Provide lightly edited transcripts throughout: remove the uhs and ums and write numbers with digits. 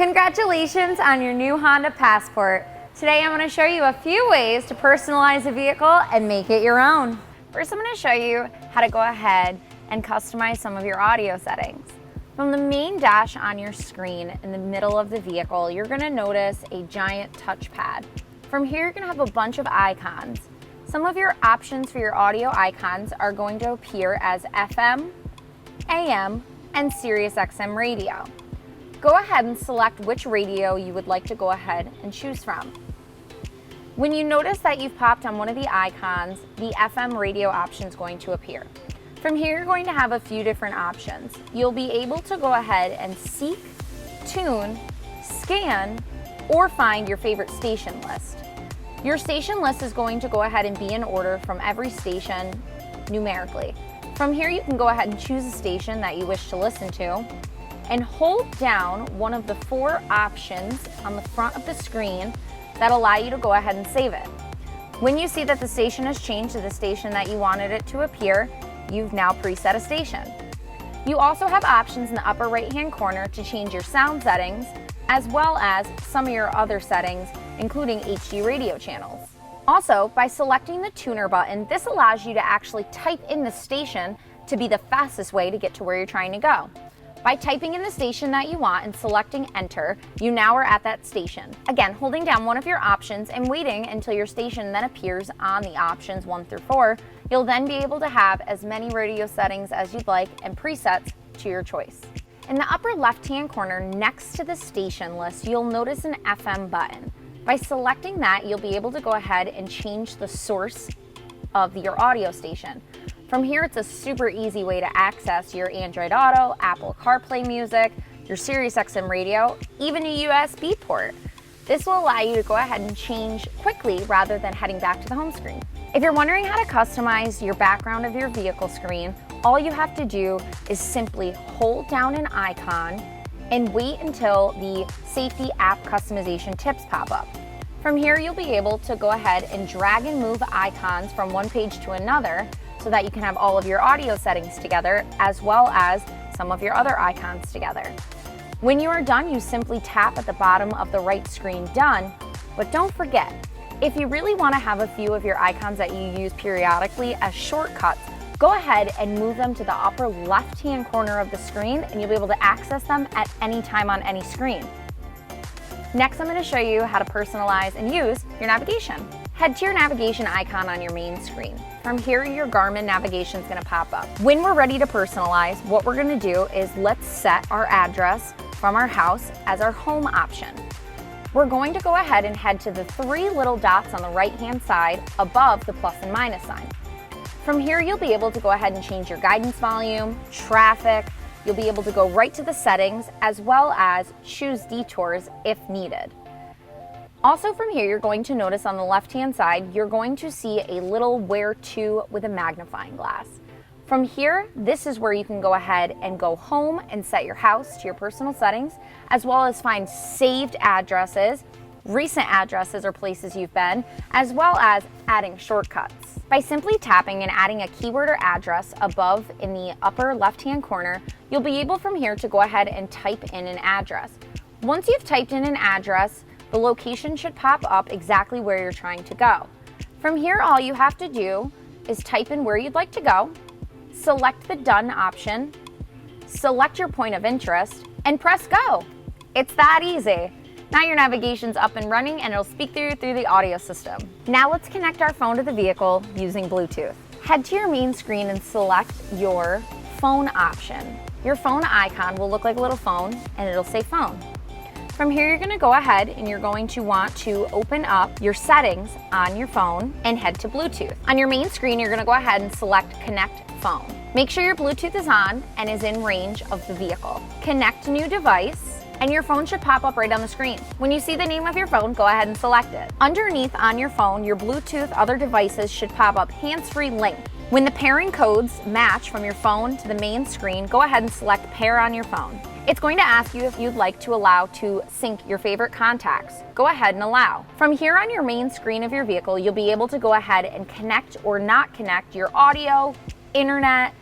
Congratulations on your new Honda Passport. Today I'm going to show you a few ways to personalize a vehicle and make it your own. First, I'm going to show you how to go ahead and customize some of your audio settings. From the main dash on your screen in the middle of the vehicle, you're going to notice a giant touchpad. From here, you're going to have a bunch of icons. Some of your options for your audio icons are going to appear as FM, AM, and Sirius XM radio. Go ahead and select which radio you would like to go ahead and choose from. When you notice that you've popped on one of the icons, the FM radio option is going to appear. From here, you're going to have a few different options. You'll be able to go ahead and seek, tune, scan, or find your favorite station list. Your station list is going to go ahead and be in order from every station numerically. From here, you can go ahead and choose a station that you wish to listen to and hold down one of the 4 options on the front of the screen that allow you to go ahead and save it. When you see that the station has changed to the station that you wanted it to appear, you've now preset a station. You also have options in the upper right-hand corner to change your sound settings, as well as some of your other settings, including HD radio channels. Also, by selecting the tuner button, this allows you to actually type in the station to be the fastest way to get to where you're trying to go. By typing in the station that you want and selecting enter, you now are at that station. Again, holding down one of your options and waiting until your station then appears on the options 1 through 4, you'll then be able to have as many radio settings as you'd like and presets to your choice. In the upper left-hand corner next to the station list, you'll notice an FM button. By selecting that, you'll be able to go ahead and change the source of your audio station. From here, it's a super easy way to access your Android Auto, Apple Carplay music, your Sirius XM radio, even a USB port. This will allow you to go ahead and change quickly rather than heading back to the home screen. If you're wondering how to customize your background of your vehicle screen, all you have to do is simply hold down an icon and wait until the Safety App Customization tips pop up. From here, you'll be able to go ahead and drag and move icons from one page to another so that you can have all of your audio settings together as well as some of your other icons together. When you are done, you simply tap at the bottom of the right screen Done, but don't forget, if you really want to have a few of your icons that you use periodically as shortcuts, go ahead and move them to the upper left-hand corner of the screen and you'll be able to access them at any time on any screen. Next, I'm going to show you how to personalize and use your navigation. Head to your navigation icon on your main screen. From here, your Garmin navigation is going to pop up. When we're ready to personalize, what we're going to do is let's set our address from our house as our home option. We're going to go ahead and head to the 3 little dots on the right-hand side above the plus and minus sign. From here, you'll be able to go ahead and change your guidance volume, traffic. You'll be able to go right to the settings as well as choose detours if needed. Also from here, you're going to notice on the left-hand side, you're going to see a little where to with a magnifying glass. From here, this is where you can go ahead and go home and set your house to your personal settings, as well as find saved addresses, recent addresses or places you've been, as well as adding shortcuts. By simply tapping and adding a keyword or address above in the upper left-hand corner, you'll be able from here to go ahead and type in an address. Once you've typed in an address, the location should pop up exactly where you're trying to go. From here, all you have to do is type in where you'd like to go, select the Done option, select your point of interest, and press Go. It's that easy. Now your navigation's up and running and it'll speak through the audio system. Now let's connect our phone to the vehicle using Bluetooth. Head to your main screen and select your phone option. Your phone icon will look like a little phone and it'll say phone. From here, you're going to go ahead and you're going to want to open up your settings on your phone and head to Bluetooth. On your main screen, you're going to go ahead and select Connect Phone. Make sure your Bluetooth is on and is in range of the vehicle. Connect New Device, and your phone should pop up right on the screen. When you see the name of your phone, go ahead and select it. Underneath on your phone, your Bluetooth other devices should pop up hands-free link. When the pairing codes match from your phone to the main screen, go ahead and select Pair on your phone. It's going to ask you if you'd like to allow to sync your favorite contacts. Go ahead and allow. From here on your main screen of your vehicle, you'll be able to go ahead and connect or not connect your audio, internet,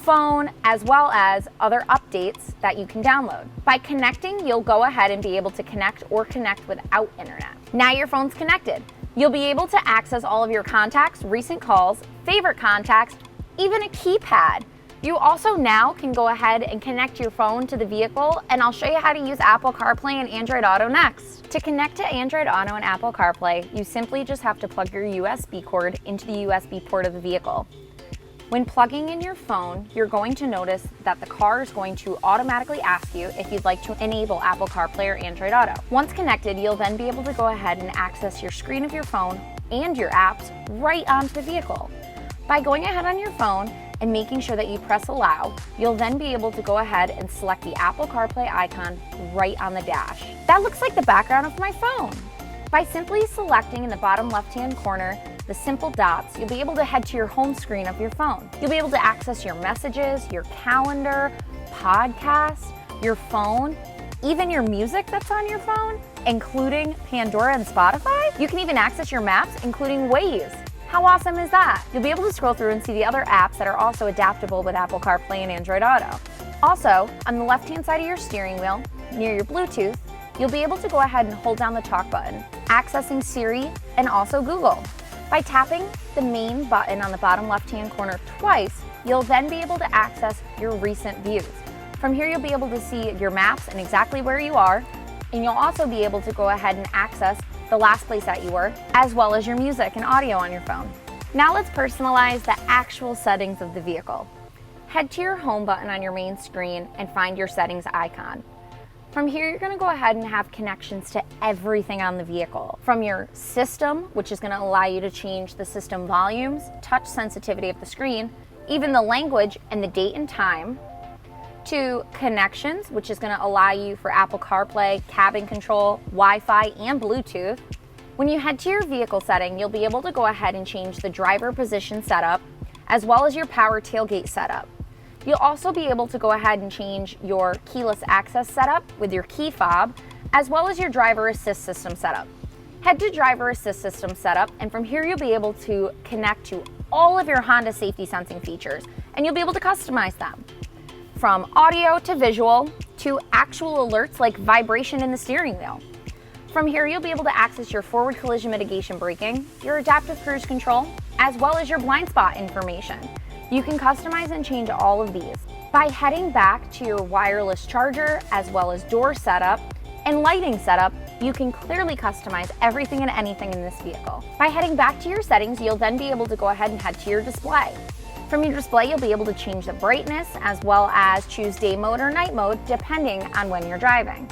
phone, as well as other updates that you can download. By connecting, you'll go ahead and be able to connect or connect without internet. Now your phone's connected. You'll be able to access all of your contacts, recent calls, favorite contacts, even a keypad. You also now can go ahead and connect your phone to the vehicle, and I'll show you how to use Apple CarPlay and Android Auto next. To connect to Android Auto and Apple CarPlay, you simply just have to plug your USB cord into the USB port of the vehicle. When plugging in your phone, you're going to notice that the car is going to automatically ask you if you'd like to enable Apple CarPlay or Android Auto. Once connected, you'll then be able to go ahead and access your screen of your phone and your apps right onto the vehicle. By going ahead on your phone and making sure that you press allow, you'll then be able to go ahead and select the Apple CarPlay icon right on the dash. That looks like the background of my phone. By simply selecting in the bottom left-hand corner the simple dots, you'll be able to head to your home screen of your phone. You'll be able to access your messages, your calendar, podcasts, your phone, even your music that's on your phone, including Pandora and Spotify. You can even access your maps, including Waze. How awesome is that? You'll be able to scroll through and see the other apps that are also adaptable with Apple CarPlay and Android Auto. Also, on the left-hand side of your steering wheel, near your Bluetooth, you'll be able to go ahead and hold down the talk button, accessing Siri and also Google. By tapping the main button on the bottom left-hand corner twice, you'll then be able to access your recent views. From here, you'll be able to see your maps and exactly where you are, and you'll also be able to go ahead and access the last place that you were, as well as your music and audio on your phone. Now let's personalize the actual settings of the vehicle. Head to your home button on your main screen and find your settings icon. From here, you're going to go ahead and have connections to everything on the vehicle. From your system, which is going to allow you to change the system volumes, touch sensitivity of the screen, even the language and the date and time, to connections, which is going to allow you for Apple CarPlay, cabin control, Wi-Fi, and Bluetooth. When you head to your vehicle setting, you'll be able to go ahead and change the driver position setup, as well as your power tailgate setup. You'll also be able to go ahead and change your keyless access setup with your key fob, as well as your driver assist system setup. Head to driver assist system setup, and from here you'll be able to connect to all of your Honda safety sensing features, and you'll be able to customize them. From audio to visual to actual alerts like vibration in the steering wheel. From here, you'll be able to access your forward collision mitigation braking, your adaptive cruise control, as well as your blind spot information. You can customize and change all of these. By heading back to your wireless charger, as well as door setup and lighting setup, you can clearly customize everything and anything in this vehicle. By heading back to your settings, you'll then be able to go ahead and head to your display. From your display, you'll be able to change the brightness as well as choose day mode or night mode depending on when you're driving.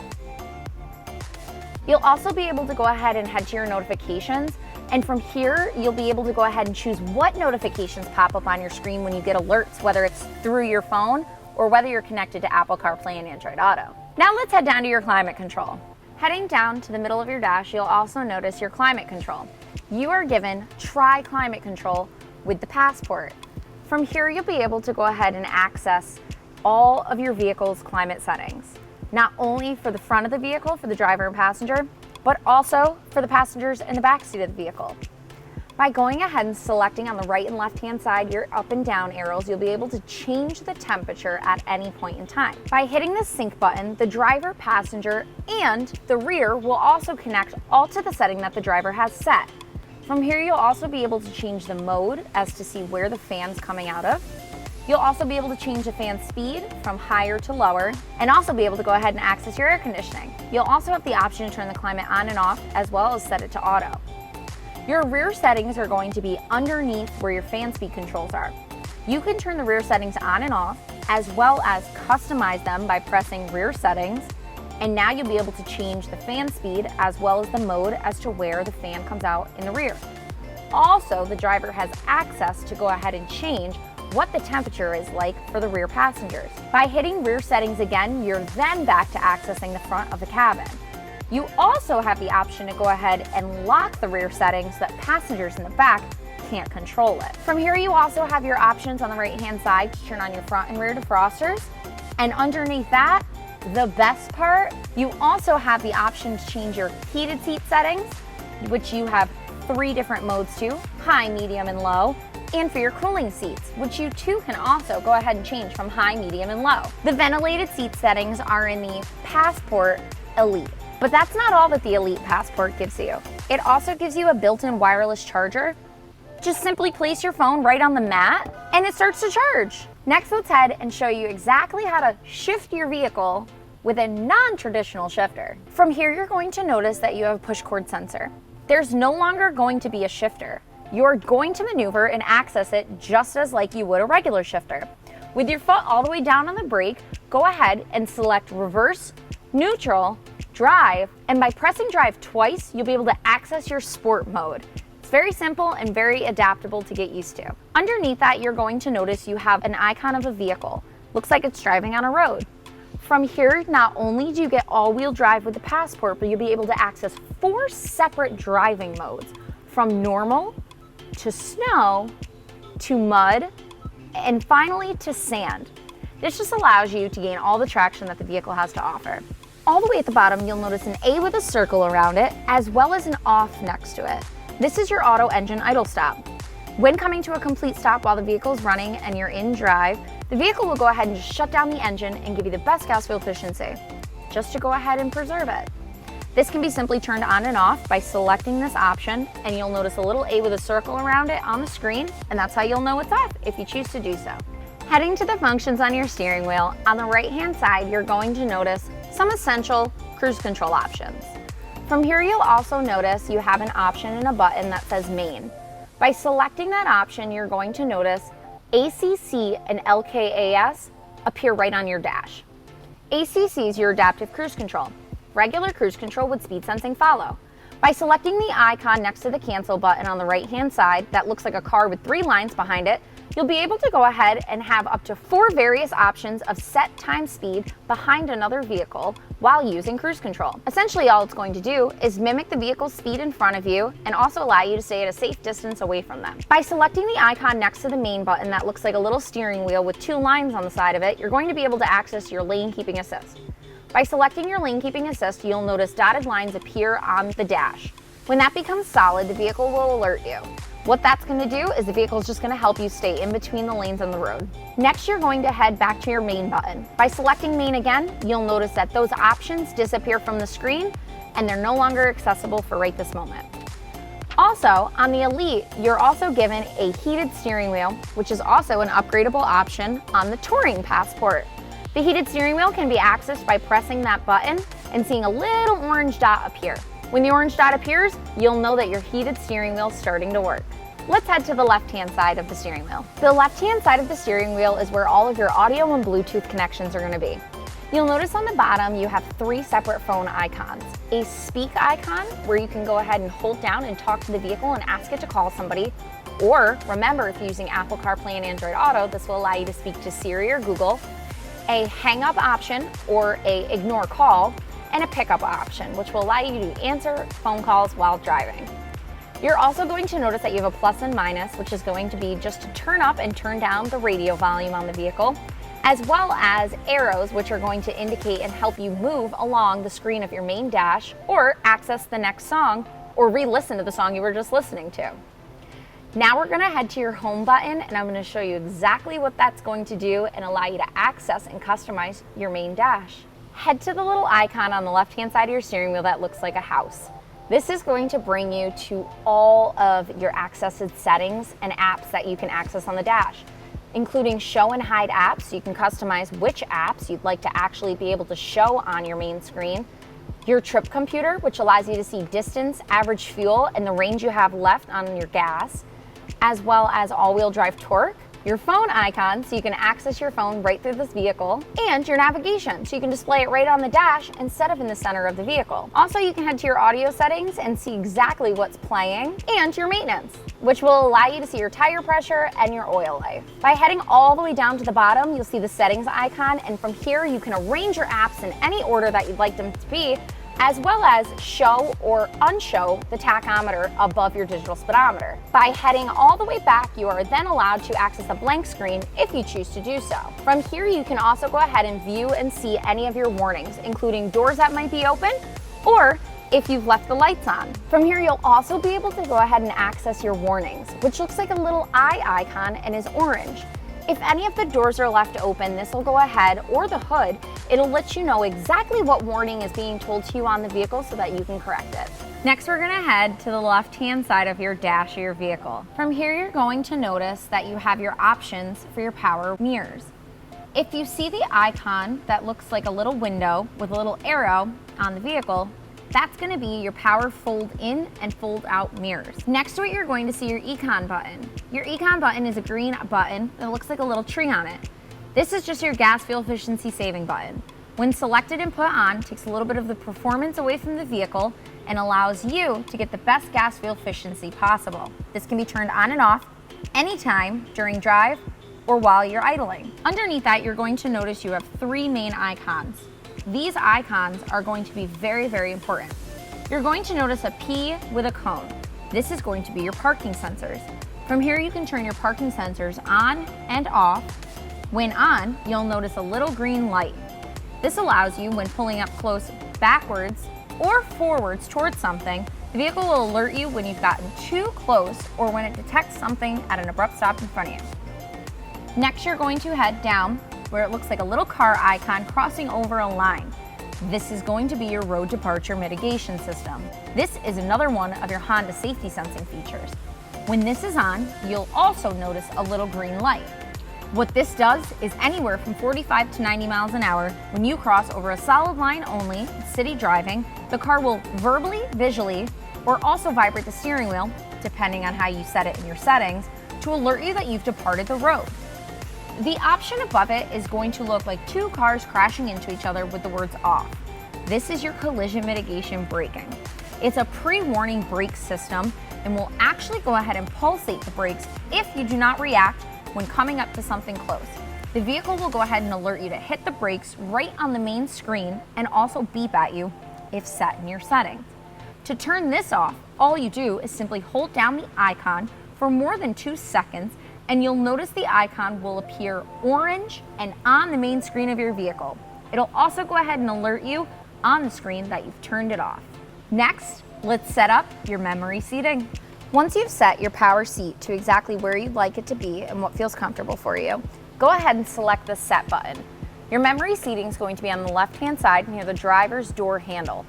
You'll also be able to go ahead and head to your notifications, and from here, you'll be able to go ahead and choose what notifications pop up on your screen when you get alerts, whether it's through your phone or whether you're connected to Apple CarPlay and Android Auto. Now let's head down to your climate control. Heading down to the middle of your dash, you'll also notice your climate control. You are given Try Climate Control with the Passport. From here, you'll be able to go ahead and access all of your vehicle's climate settings, not only for the front of the vehicle for the driver and passenger, but also for the passengers in the back seat of the vehicle. By going ahead and selecting on the right and left hand side your up and down arrows, you'll be able to change the temperature at any point in time. By hitting the sync button, the driver, passenger, and the rear will also connect all to the setting that the driver has set. From here, you'll also be able to change the mode as to see where the fan's coming out of. You'll also be able to change the fan speed from higher to lower, and also be able to go ahead and access your air conditioning. You'll also have the option to turn the climate on and off, as well as set it to auto. Your rear settings are going to be underneath where your fan speed controls are. You can turn the rear settings on and off, as well as customize them by pressing rear settings, and now you'll be able to change the fan speed as well as the mode as to where the fan comes out in the rear. Also, the driver has access to go ahead and change what the temperature is like for the rear passengers. By hitting rear settings again, you're then back to accessing the front of the cabin. You also have the option to go ahead and lock the rear settings so that passengers in the back can't control it. From here, you also have your options on the right-hand side to turn on your front and rear defrosters. And underneath that, the best part, you also have the option to change your heated seat settings, which you have 3 different modes to: high, medium, and low. and for your cooling seats, which you too can also go ahead and change from high, medium, and low. The ventilated seat settings are in the Passport Elite. But that's not all that the Elite Passport gives you. It also gives you a built-in wireless charger. Just simply place your phone right on the mat and it starts to charge. Next, let's head and show you exactly how to shift your vehicle with a non-traditional shifter. From here, you're going to notice that you have a push cord sensor. There's no longer going to be a shifter. You're going to maneuver and access it just as like you would a regular shifter. With your foot all the way down on the brake, go ahead and select reverse, neutral, drive, and by pressing drive twice, you'll be able to access your sport mode. It's very simple and very adaptable to get used to. Underneath that, you're going to notice you have an icon of a vehicle. Looks like it's driving on a road. From here, not only do you get all-wheel drive with the Passport, but you'll be able to access 4 separate driving modes, from normal to snow to mud, and finally to sand. This just allows you to gain all the traction that the vehicle has to offer. All the way at the bottom, you'll notice an A with a circle around it, as well as an off next to it. This is your auto engine idle stop. When coming to a complete stop while the vehicle is running and you're in drive, the vehicle will go ahead and just shut down the engine and give you the best gas fuel efficiency, just to go ahead and preserve it. This can be simply turned on and off by selecting this option, and you'll notice a little A with a circle around it on the screen, and that's how you'll know it's off if you choose to do so. Heading to the functions on your steering wheel, on the right-hand side, you're going to notice some essential cruise control options. From here, you'll also notice you have an option and a button that says main. By selecting that option, you're going to notice ACC and LKAS appear right on your dash. ACC is your adaptive cruise control. Regular cruise control with speed sensing follow. By selecting the icon next to the cancel button on the right-hand side that looks like a car with 3 lines behind it, you'll be able to go ahead and have up to 4 various options of set time speed behind another vehicle while using cruise control. Essentially, all it's going to do is mimic the vehicle's speed in front of you and also allow you to stay at a safe distance away from them. By selecting the icon next to the main button that looks like a little steering wheel with 2 lines on the side of it, you're going to be able to access your lane keeping assist. By selecting your lane keeping assist, you'll notice dotted lines appear on the dash. When that becomes solid, the vehicle will alert you. What that's going to do is the vehicle is just going to help you stay in between the lanes on the road. Next, you're going to head back to your main button. By selecting main again, you'll notice that those options disappear from the screen and they're no longer accessible for right this moment. Also, on the Elite, you're also given a heated steering wheel, which is also an upgradable option on the Touring Passport. The heated steering wheel can be accessed by pressing that button and seeing a little orange dot appear. When the orange dot appears, you'll know that your heated steering wheel is starting to work. Let's head to the left-hand side of the steering wheel. The left-hand side of the steering wheel is where all of your audio and Bluetooth connections are going to be. You'll notice on the bottom you have 3 separate phone icons. A speak icon, where you can go ahead and hold down and talk to the vehicle and ask it to call somebody. Or remember, if you're using Apple Carplay and Android Auto, this will allow you to speak to Siri or Google. A hang-up option, or a ignore call, and a pickup option, which will allow you to answer phone calls while driving. You're also going to notice that you have a plus and minus, which is going to be just to turn up and turn down the radio volume on the vehicle, as well as arrows, which are going to indicate and help you move along the screen of your main dash or access the next song or re-listen to the song you were just listening to. Now we're going to head to your home button, and I'm going to show you exactly what that's going to do and allow you to access and customize your main dash. Head to the little icon on the left-hand side of your steering wheel that looks like a house. This is going to bring you to all of your accessed settings and apps that you can access on the dash, including show and hide apps, so you can customize which apps you'd like to actually be able to show on your main screen. Your trip computer, which allows you to see distance, average fuel, and the range you have left on your gas, as well as all-wheel drive torque, your phone icon, so you can access your phone right through this vehicle, and your navigation, so you can display it right on the dash instead of in the center of the vehicle. Also, you can head to your audio settings and see exactly what's playing, and your maintenance, which will allow you to see your tire pressure and your oil life. By heading all the way down to the bottom, you'll see the settings icon, and from here you can arrange your apps in any order that you'd like them to be, as well as show or unshow the tachometer above your digital speedometer. By heading all the way back, you are then allowed to access a blank screen if you choose to do so. From here, you can also go ahead and view and see any of your warnings, including doors that might be open, or if you've left the lights on. From here, you'll also be able to go ahead and access your warnings, which looks like a little eye icon and is orange. If any of the doors are left open, this will go ahead, or the hood, it'll let you know exactly what warning is being told to you on the vehicle so that you can correct it. Next, we're gonna head to the left-hand side of your dash of your vehicle. From here, you're going to notice that you have your options for your power mirrors. If you see the icon that looks like a little window with a little arrow on the vehicle, that's gonna be your power fold in and fold out mirrors. Next to it, you're going to see your ECON button. Your ECON button is a green button that looks like a little tree on it. This is just your gas fuel efficiency saving button. When selected and put on, it takes a little bit of the performance away from the vehicle and allows you to get the best gas fuel efficiency possible. This can be turned on and off anytime during drive or while you're idling. Underneath that, you're going to notice you have 3 main icons. These icons are going to be very, very important. You're going to notice a P with a cone. This is going to be your parking sensors. From here, you can turn your parking sensors on and off. When on, you'll notice a little green light. This allows you, when pulling up close backwards or forwards towards something, the vehicle will alert you when you've gotten too close or when it detects something at an abrupt stop in front of you. Next, you're going to head down where it looks like a little car icon crossing over a line. This is going to be your road departure mitigation system. This is another one of your Honda safety sensing features. When this is on, you'll also notice a little green light. What this does is anywhere from 45 to 90 miles an hour, when you cross over a solid line only, city driving, the car will verbally, visually, or also vibrate the steering wheel, depending on how you set it in your settings, to alert you that you've departed the road. The option above it is going to look like 2 cars crashing into each other with the words off. This is your collision mitigation braking. It's a pre-warning brake system and will actually go ahead and pulsate the brakes if you do not react when coming up to something close. The vehicle will go ahead and alert you to hit the brakes right on the main screen and also beep at you if set in your settings. To turn this off, all you do is simply hold down the icon for more than 2 seconds and you'll notice the icon will appear orange and on the main screen of your vehicle. It'll also go ahead and alert you on the screen that you've turned it off. Next, let's set up your memory seating. Once you've set your power seat to exactly where you'd like it to be and what feels comfortable for you, go ahead and select the set button. Your memory seating is going to be on the left-hand side near the driver's door handle.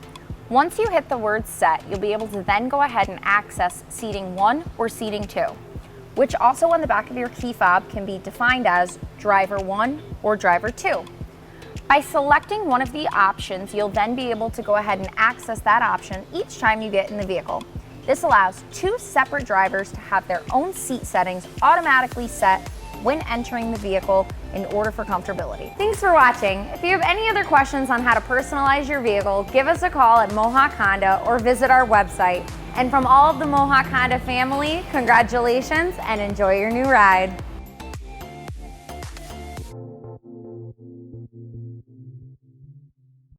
Once you hit the word set, you'll be able to then go ahead and access seating 1 or seating 2. Which also on the back of your key fob can be defined as driver 1 or driver 2. By selecting one of the options, you'll then be able to go ahead and access that option each time you get in the vehicle. This allows 2 separate drivers to have their own seat settings automatically set when entering the vehicle in order for comfortability. Thanks for watching. If you have any other questions on how to personalize your vehicle, give us a call at Mohawk Honda or visit our website. And from all of the Mohawk Honda family, congratulations and enjoy your new ride.